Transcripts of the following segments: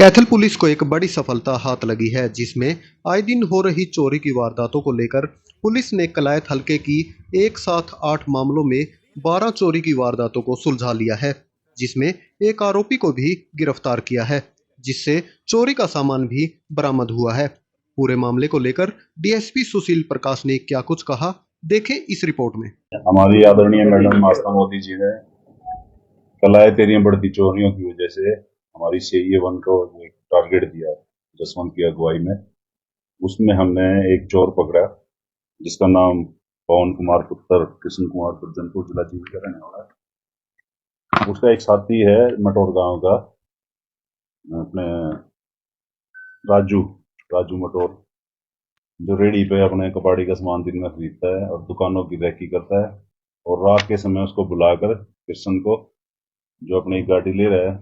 Kaithal police को एक बड़ी सफलता हाथ लगी है, जिसमें आए दिन हो रही चोरी की वारदातों को लेकर पुलिस ने कलायत हलके की एक साथ 8 मामलों में 12 चोरी की वारदातों को सुलझा लिया है, जिसमें एक आरोपी को भी गिरफ्तार किया है, जिससे चोरी का सामान भी बरामद हुआ है। पूरे मामले को लेकर डीएसपी सुशील प्रकाश ने क्या कुछ कहा, देखें इस रिपोर्ट में। हमारी आदरणीय मैडम आस्था मोदी जी ने कलायत एरिया बढ़ती चोरियों की वजह से हमारी सीआईए 1 को एक टारगेट दिया जसवंत की अगुवाई में। उसमें हमने एक चोर पकड़ा जिसका नाम पवन कुमार पुत्र कृष्ण कुमार पुरजनपुर जिला जीव का रहने वाला है। उसका एक साथी है मटोर गांव का, अपने राजू राजू मटोर, जो रेडी पे अपने कबाड़ी का सामान दिन में खरीदता है और दुकानों की रैकी करता है। और रात के समय उसको बुलाकर कृष्ण को, जो अपनी एक गाड़ी ले रहा है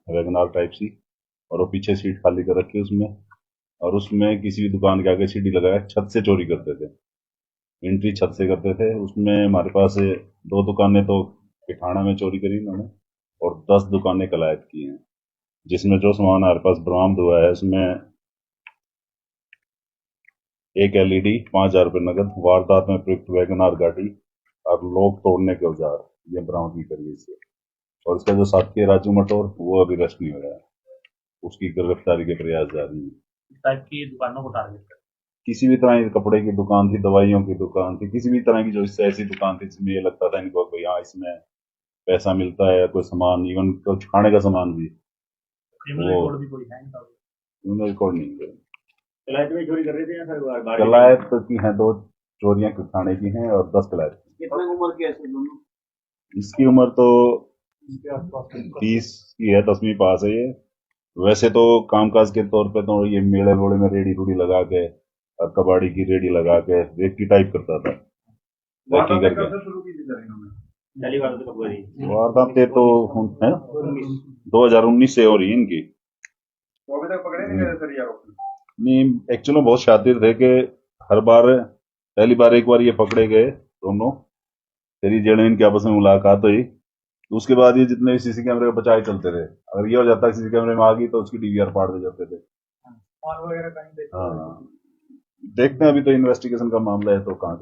वैगनार टाइप सी, और वो पीछे सीट खाली कर रखी है उसमें, और उसमें किसी भी दुकान के आगे सीढ़ी लगाया छत से चोरी करते थे। एंट्री छत से करते थे। उसमें हमारे पास 2 दुकानें तो पिठाना में चोरी करी उन्होंने और 10 दुकानें कलायत की हैं, जिसमें जो सामान हमारे पास बरामद हुआ है उसमें एक एलईडी, 5,000 रुपये नगद, वारदात में प्रयुक्त वैगनार गाड़ी और लोग तोड़ने के औजार, ये बरामदगी करी इससे। और इसका जो साथी है राजू मटोर, वो अभी अरेस्ट नहीं हो रहा है, उसकी गिरफ्तारी के प्रयास जारी हैं। इस टाइप की दुकानों को टारगेट कर किसी भी तरह की कपड़े की दुकान थी, दवाइयों की दुकान थी, किसी भी तरह की जो इससे ऐसी दुकान थी जिसमें ये लगता था इनको भाई हाँ इसमें पैसा मिलता है, कोई सामान, इवन कुछ खाने का सामान भी, क्रिमिनल रिकॉर्ड भी कोई है इनका। उन्होंने रिकॉर्ड नहीं किया। कलायत में चोरी कर रहे थे या सर कलायत की हैं 2 चोरियां थाने की हैं और 10 कलायत की। कितने उम्र की है सर दोनों? इसकी उम्र तो 30 की है, 10वीं पास है ये। वैसे तो कामकाज के तौर पे तो ये मेले वेले में रेडी रूडी लगा के और कबाड़ी की रेडी लगा के रेकी टाइप करता था, रेकी करके। वारदातें तो है 2019 से हो रही है इनकी। अभी तक पकड़े नहीं गए सर ये आरोपी? नहीं, एक्चुअली बहुत शातिर थे कि हर बार, पहली बार एक बार ये पकड़े गए दोनों, फिर जेल में इनकी आपस में मुलाकात हुई, उसके बाद ये जितने भी सीसी कैमरे का बचाए चलते थे। अगर ये हो जाता सीसी कैमरे में आ गई तो उसकी डीवीआर फाड़ दे जाते थे। हाँ, देखते हैं, अभी तो इन्वेस्टिगेशन का मामला है तो कहाँ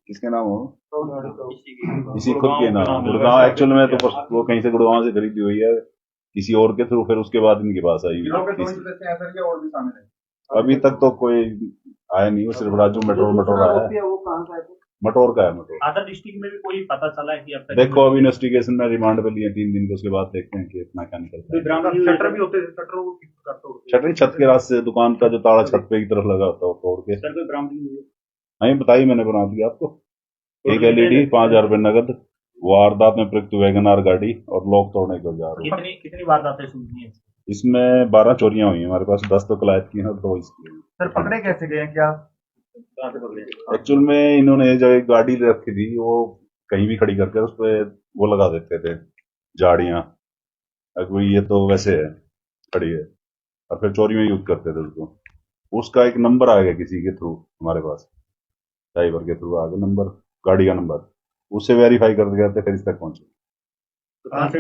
किसके नाम हो, इसी खुद के नाम गुड़गांव। एक्चुअल में तो वो कहीं से गुड़गांव से खरीदी हुई है किसी और के थ्रू, फिर उसके बाद इनके पास आई हुई। अभी तक तो कोई आया नहीं, वो सिर्फ राजू मटोर आया है। मटोर का है, मटोर। अदर डिस्ट्रिक्ट में भी कोई पता चला है कि अब तक? देखो अभी इन्वेस्टिगेशन में रिमांड पे लिए 3 दिन के, उसके बाद देखते हैं कि इतना क्या निकलता है। शटर भी होते थे, शटर छत के रास्ते, दुकान का जो ताला छत पे की तरफ लगा होता है वो तोड़ के। सर कोई बरामदगी हुई है? हाँ बताइए, मैंने बना दिया आपको। एक एलईडी, 5,000 रुपये नगद, वारदात में प्रयुक्त वैगनार गाड़ी और लोग तोड़ने के औजार। कितनी वारदातें सुनी है? इसमें 12 चोरियां हुई हैं हमारे पास, 10 तो कलायत की हैं और 2 इसकी हैं। सर पकड़े कैसे गए क्या? कहाँ से पकड़े? एक्चुअल में इन्होंने जो एक गाड़ी रखी थी वो कहीं भी खड़ी करके उस पर वो लगा देते थे झाड़ियां, अगर ये तो वैसे है खड़ी है, और फिर चोरी में यूज करते थे उसको। उसका एक नंबर आ गया किसी के थ्रू हमारे पास, ड्राइवर के थ्रू आ गया नंबर, गाड़ी का नंबर, उससे वेरीफाई करते करते फिर इस तक पहुंचे। कहाँ से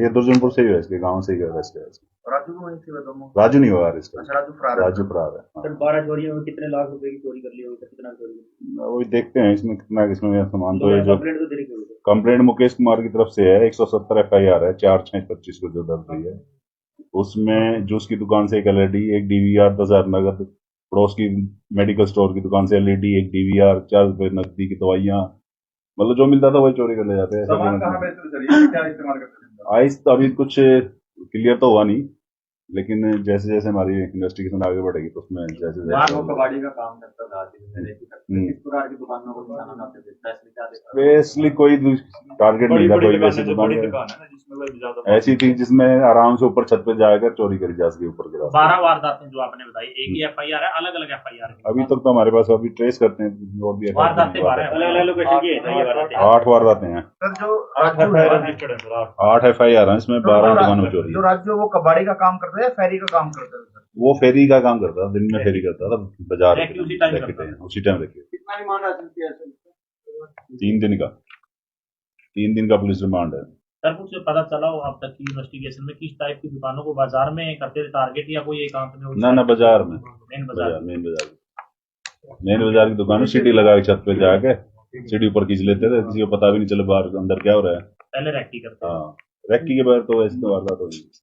ये दुर्जनपुर से ही है, इसके गांव से ही अरेस्ट है। राजू को वहीं से दोनों? राजू नहीं हुआ अरेस्ट, राजू फरार है। सर 12 चोरियों में कितने लाख रुपए की चोरी कर ली होगी? कितना चोरी? वही देखते हैं इसमें कितना किसमें सामान। तो ये जो कंप्लेंट तो देरी होगी। कंप्लेंट मुकेश कुमार की तरफ से है, 170 FIR है, 4/6/25 को जो दर्ज हुई है। उसमें जूस की दुकान से एक एलईडी, एक डीवीआर, 10,000 नगद, पड़ोस की मेडिकल स्टोर की दुकान से एलईडी, एक डीवीआर, 4 रुपए नकदी की दवाइयां, मतलब जो मिलता था वही चोरी कर ले जाते हैं। सामान कहाँ बेचते थे सर? ये क्या इस्तेमाल करते थे? आइस तो अभी कुछ क्लियर तो हुआ नहीं, लेकिन जैसे जैसे हमारी इन्वेस्टिगेशन आगे बढ़ेगी तो उसमें जैसे कबाड़ी का काम करता था, किस प्रकार की दुकानों को निशाना बनाते थे? स्पेशली कोई टारगेट नहीं था कोई वैसे दुकान ऐसी थी जिसमें आराम से ऊपर छत पे जाकर चोरी करी जा सके ऊपर के रास्ते। 12 वारदातें जो आपने बताई, एक ही FIR है, अलग अलग FIR? अभी तक तो हमारे पास, अभी ट्रेस करते हैं और भी वारदातें 12 अलग अलग लोकेशन की है। 8 वारदातें हैं सर जो राजू है, 8 FIR हैं, इसमें 12 दुकानों में चोरी। जो राजू वो कबाड़ी का काम करता है या फेरी का काम करता है? वो फेरी का काम करता था, दिन में फेरी करता था बाजार, उसी टाइम रखे। कितना रिमांड हासिल किया सर? 3 दिन का 3 दिन का पुलिस रिमांड है। सर कुछ पता चला हो अब तक की इन्वेस्टिगेशन में किस टाइप की दुकानों को बाजार में करते थे टारगेट या कोई एकांत में? ना बाजार में, मेन बाजार मेन बाजार की दुकान में सीढ़ी लगा के छत पे जाके सीढ़ी ऊपर खींच लेते थे, किसी को पता भी नहीं चले बाहर अंदर क्या हो रहा है। पहले रैकी करते थे। हाँ, रेक्की के बाहर तो ऐसे तो वारदात होगी।